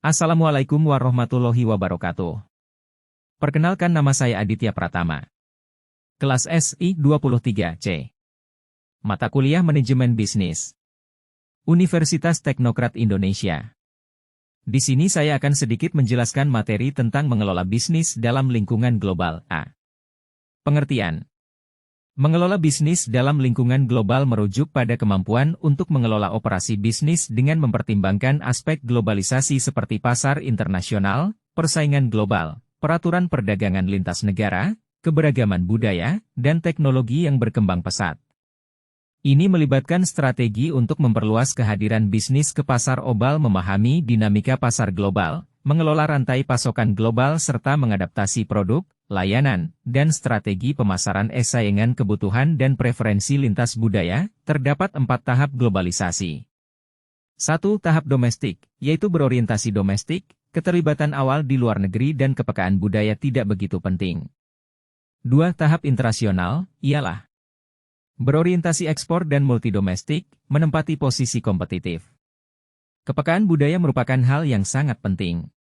Assalamualaikum warahmatullahi wabarakatuh. Perkenalkan, nama saya Aditya Pratama. Kelas SI 23C. Mata kuliah Manajemen Bisnis. Universitas Teknokrat Indonesia. Di sini saya akan sedikit menjelaskan materi tentang mengelola bisnis dalam lingkungan global. Pengertian. Mengelola bisnis dalam lingkungan global merujuk pada kemampuan untuk mengelola operasi bisnis dengan mempertimbangkan aspek globalisasi seperti pasar internasional, persaingan global, peraturan perdagangan lintas negara, keberagaman budaya, dan teknologi yang berkembang pesat. Ini melibatkan strategi untuk memperluas kehadiran bisnis ke pasar global, memahami dinamika pasar global, mengelola rantai pasokan global serta mengadaptasi produk, layanan, dan strategi pemasaran saingan kebutuhan dan preferensi lintas budaya. Terdapat 4 tahap globalisasi. 1. Tahap domestik, yaitu berorientasi domestik, keterlibatan awal di luar negeri dan kepekaan budaya tidak begitu penting. 2. Tahap internasional, ialah berorientasi ekspor dan multidomestik, menempati posisi kompetitif. Kepekaan budaya merupakan hal yang sangat penting.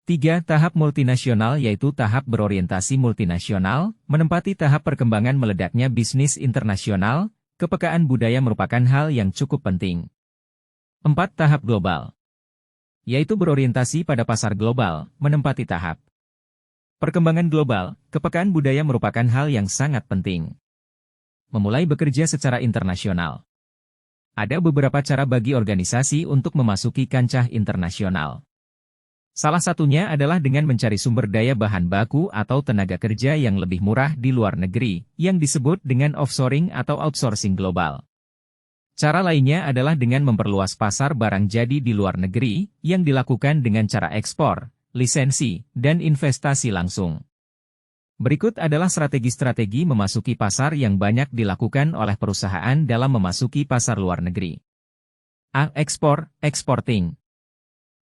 3. Tahap multinasional, yaitu tahap berorientasi multinasional, menempati tahap perkembangan meledaknya bisnis internasional, kepekaan budaya merupakan hal yang cukup penting. 4. Tahap global, yaitu berorientasi pada pasar global, menempati tahap perkembangan global, kepekaan budaya merupakan hal yang sangat penting. Memulai bekerja secara internasional. Ada beberapa cara bagi organisasi untuk memasuki kancah internasional. Salah satunya adalah dengan mencari sumber daya bahan baku atau tenaga kerja yang lebih murah di luar negeri, yang disebut dengan offshoring atau outsourcing global. Cara lainnya adalah dengan memperluas pasar barang jadi di luar negeri, yang dilakukan dengan cara ekspor, lisensi, dan investasi langsung. Berikut adalah strategi-strategi memasuki pasar yang banyak dilakukan oleh perusahaan dalam memasuki pasar luar negeri. A. Ekspor, exporting.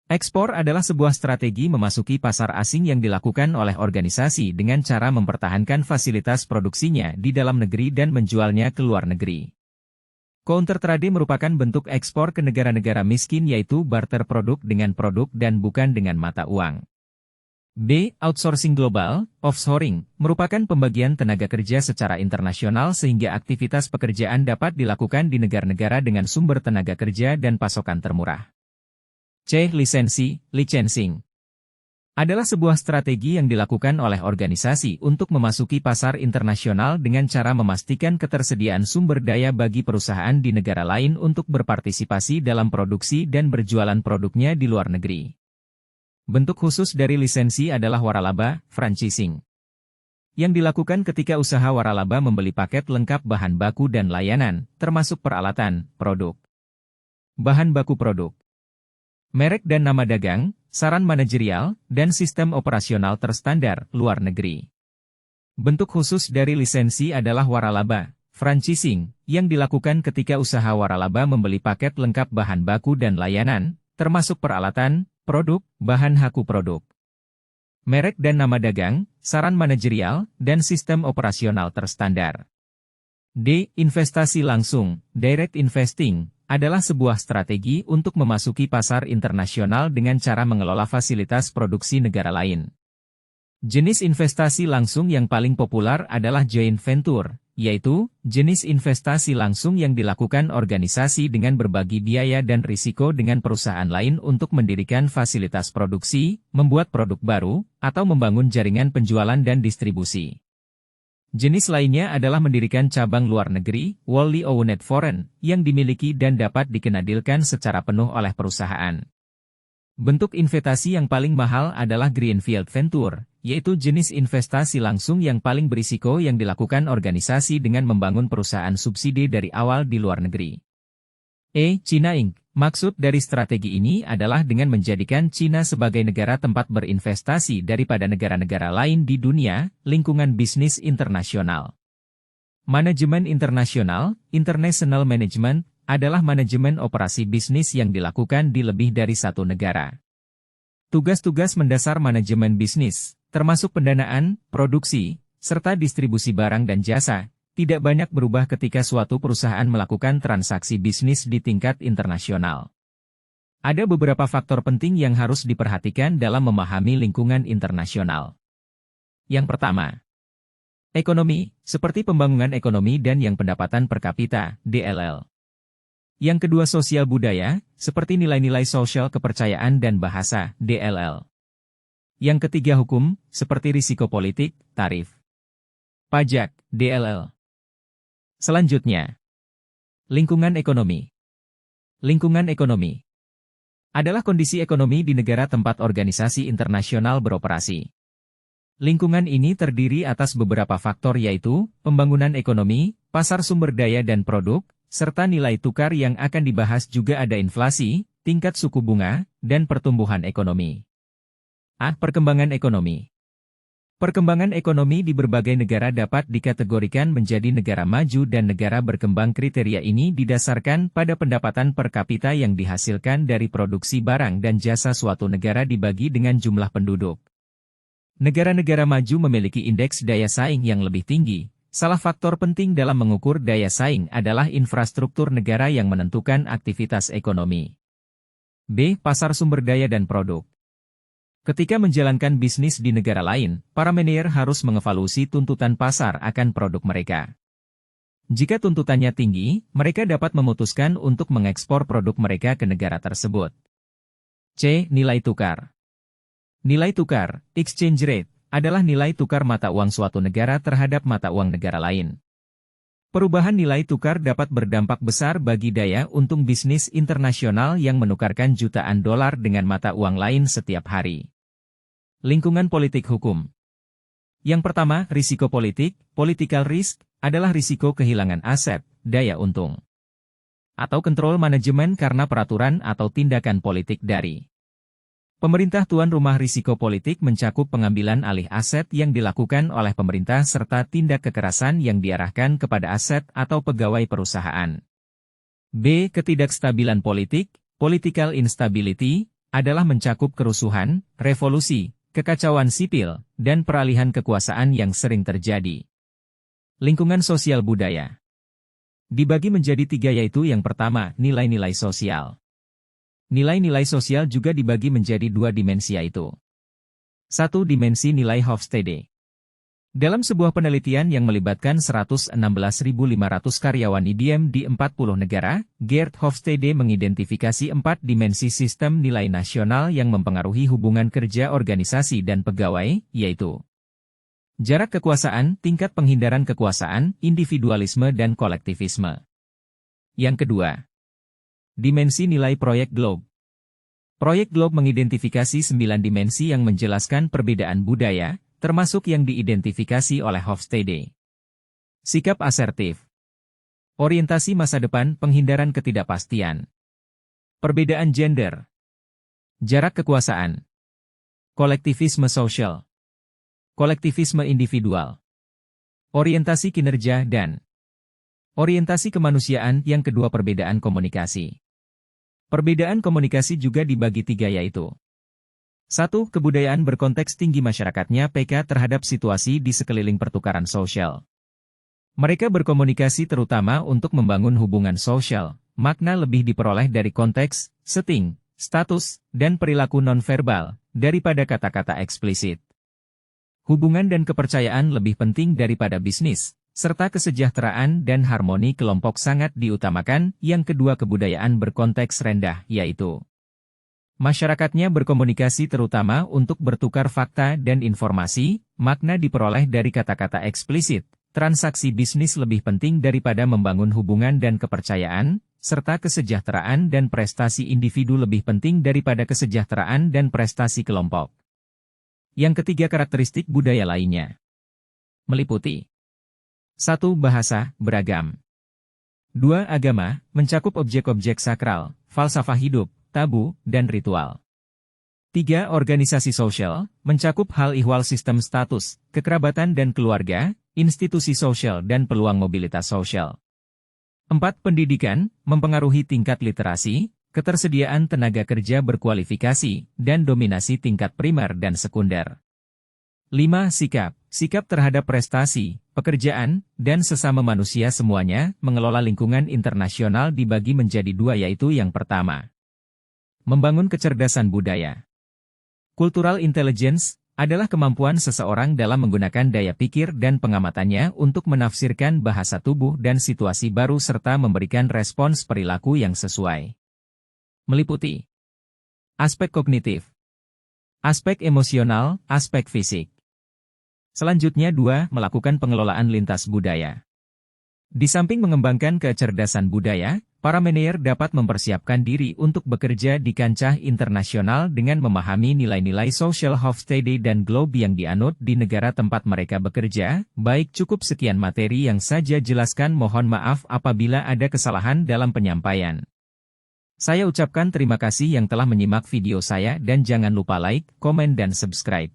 Ekspor adalah sebuah strategi memasuki pasar asing yang dilakukan oleh organisasi dengan cara mempertahankan fasilitas produksinya di dalam negeri dan menjualnya ke luar negeri. Counter trade merupakan bentuk ekspor ke negara-negara miskin, yaitu barter produk dengan produk dan bukan dengan mata uang. B. Outsourcing global, offshoring, merupakan pembagian tenaga kerja secara internasional sehingga aktivitas pekerjaan dapat dilakukan di negara-negara dengan sumber tenaga kerja dan pasokan termurah. C. Lisensi, licensing. Adalah sebuah strategi yang dilakukan oleh organisasi untuk memasuki pasar internasional dengan cara memastikan ketersediaan sumber daya bagi perusahaan di negara lain untuk berpartisipasi dalam produksi dan berjualan produknya di luar negeri. Bentuk khusus dari lisensi adalah waralaba, franchising, yang dilakukan ketika usaha waralaba membeli paket lengkap bahan baku dan layanan, termasuk peralatan, produk, bahan baku produk, merek dan nama dagang, saran manajerial, dan sistem operasional terstandar luar negeri. Bentuk khusus dari lisensi adalah waralaba, franchising, yang dilakukan ketika usaha waralaba membeli paket lengkap bahan baku dan layanan, termasuk peralatan, produk, bahan baku produk, merek dan nama dagang, saran manajerial, dan sistem operasional terstandar. D. Investasi langsung, direct investing, adalah sebuah strategi untuk memasuki pasar internasional dengan cara mengelola fasilitas produksi negara lain. Jenis investasi langsung yang paling populer adalah joint venture, yaitu jenis investasi langsung yang dilakukan organisasi dengan berbagi biaya dan risiko dengan perusahaan lain untuk mendirikan fasilitas produksi, membuat produk baru, atau membangun jaringan penjualan dan distribusi. Jenis lainnya adalah mendirikan cabang luar negeri, wholly owned foreign, yang dimiliki dan dapat dikenadilkan secara penuh oleh perusahaan. Bentuk investasi yang paling mahal adalah greenfield venture, yaitu jenis investasi langsung yang paling berisiko yang dilakukan organisasi dengan membangun perusahaan subsidi dari awal di luar negeri. China Inc. Maksud dari strategi ini adalah dengan menjadikan China sebagai negara tempat berinvestasi daripada negara-negara lain di dunia, lingkungan bisnis internasional. Manajemen internasional, international management, adalah manajemen operasi bisnis yang dilakukan di lebih dari satu negara. Tugas-tugas mendasar manajemen bisnis, termasuk pendanaan, produksi, serta distribusi barang dan jasa, tidak banyak berubah ketika suatu perusahaan melakukan transaksi bisnis di tingkat internasional. Ada beberapa faktor penting yang harus diperhatikan dalam memahami lingkungan internasional. Yang pertama, ekonomi, seperti pembangunan ekonomi dan yang pendapatan per kapita, DLL. Yang kedua sosial budaya, seperti nilai-nilai sosial kepercayaan dan bahasa, DLL. Yang ketiga hukum, seperti risiko politik, tarif. Pajak, DLL. Selanjutnya, lingkungan ekonomi. Lingkungan ekonomi adalah kondisi ekonomi di negara tempat organisasi internasional beroperasi. Lingkungan ini terdiri atas beberapa faktor yaitu, pembangunan ekonomi, pasar sumber daya dan produk, serta nilai tukar yang akan dibahas juga ada inflasi, tingkat suku bunga, dan pertumbuhan ekonomi. Perkembangan ekonomi. Perkembangan ekonomi di berbagai negara dapat dikategorikan menjadi negara maju dan negara berkembang. Kriteria ini didasarkan pada pendapatan per kapita yang dihasilkan dari produksi barang dan jasa suatu negara dibagi dengan jumlah penduduk. Negara-negara maju memiliki indeks daya saing yang lebih tinggi. Salah faktor penting dalam mengukur daya saing adalah infrastruktur negara yang menentukan aktivitas ekonomi. B. Pasar sumber daya dan produk. Ketika menjalankan bisnis di negara lain, para manajer harus mengevaluasi tuntutan pasar akan produk mereka. Jika tuntutannya tinggi, mereka dapat memutuskan untuk mengekspor produk mereka ke negara tersebut. C. Nilai tukar. Nilai tukar, exchange rate, adalah nilai tukar mata uang suatu negara terhadap mata uang negara lain. Perubahan nilai tukar dapat berdampak besar bagi daya untung bisnis internasional yang menukarkan jutaan dolar dengan mata uang lain setiap hari. Lingkungan politik hukum. Yang pertama, risiko politik, political risk, adalah risiko kehilangan aset, daya untung, atau kontrol manajemen karena peraturan atau tindakan politik dari pemerintah tuan rumah. Risiko politik mencakup pengambilan alih aset yang dilakukan oleh pemerintah serta tindak kekerasan yang diarahkan kepada aset atau pegawai perusahaan. B. Ketidakstabilan politik, political instability, adalah mencakup kerusuhan, revolusi, kekacauan sipil, dan peralihan kekuasaan yang sering terjadi. Lingkungan sosial budaya dibagi menjadi tiga yaitu yang pertama, nilai-nilai sosial. Nilai-nilai sosial juga dibagi menjadi dua dimensi yaitu. 1. Dimensi nilai Hofstede. Dalam sebuah penelitian yang melibatkan 116.500 karyawan IBM di 40 negara, Gerd Hofstede mengidentifikasi 4 dimensi sistem nilai nasional yang mempengaruhi hubungan kerja organisasi dan pegawai, yaitu jarak kekuasaan, tingkat penghindaran kekuasaan, individualisme dan kolektivisme. Yang kedua, dimensi nilai Proyek Globe. Proyek Globe mengidentifikasi 9 dimensi yang menjelaskan perbedaan budaya, termasuk yang diidentifikasi oleh Hofstede. Sikap asertif. Orientasi masa depan, penghindaran ketidakpastian. Perbedaan gender. Jarak kekuasaan. Kolektivisme sosial. Kolektivisme individual. Orientasi kinerja dan orientasi kemanusiaan. Yang kedua, perbedaan komunikasi. Perbedaan komunikasi juga dibagi tiga yaitu 1. Kebudayaan berkonteks tinggi masyarakatnya peka terhadap situasi di sekeliling pertukaran sosial. Mereka berkomunikasi terutama untuk membangun hubungan sosial, makna lebih diperoleh dari konteks, setting, status, dan perilaku nonverbal, daripada kata-kata eksplisit. Hubungan dan kepercayaan lebih penting daripada bisnis, serta kesejahteraan dan harmoni kelompok sangat diutamakan. Yang kedua, kebudayaan berkonteks rendah, yaitu masyarakatnya berkomunikasi terutama untuk bertukar fakta dan informasi, makna diperoleh dari kata-kata eksplisit, transaksi bisnis lebih penting daripada membangun hubungan dan kepercayaan, serta kesejahteraan dan prestasi individu lebih penting daripada kesejahteraan dan prestasi kelompok. Yang ketiga, karakteristik budaya lainnya meliputi 1. Bahasa, beragam. 2. Agama, mencakup objek-objek sakral, falsafah hidup, tabu, dan ritual. 3. Organisasi sosial, mencakup hal ihwal sistem status, kekerabatan dan keluarga, institusi sosial dan peluang mobilitas sosial. 4. Pendidikan, mempengaruhi tingkat literasi, ketersediaan tenaga kerja berkualifikasi, dan dominasi tingkat primer dan sekunder. 5. Sikap, sikap terhadap prestasi, pekerjaan, dan sesama manusia. Semuanya mengelola lingkungan internasional dibagi menjadi dua yaitu yang pertama, Membangun kecerdasan budaya. Cultural intelligence adalah kemampuan seseorang dalam menggunakan daya pikir dan pengamatannya untuk menafsirkan bahasa tubuh dan situasi baru serta memberikan respons perilaku yang sesuai. Meliputi aspek kognitif, aspek emosional, aspek fisik. Selanjutnya 2. Melakukan pengelolaan lintas budaya. Di samping mengembangkan kecerdasan budaya, para manajer dapat mempersiapkan diri untuk bekerja di kancah internasional dengan memahami nilai-nilai social hofstede dan globe yang dianut di negara tempat mereka bekerja. Baik, cukup sekian materi yang saja jelaskan, mohon maaf apabila ada kesalahan dalam penyampaian. Saya ucapkan terima kasih yang telah menyimak video saya dan jangan lupa like, komen dan subscribe.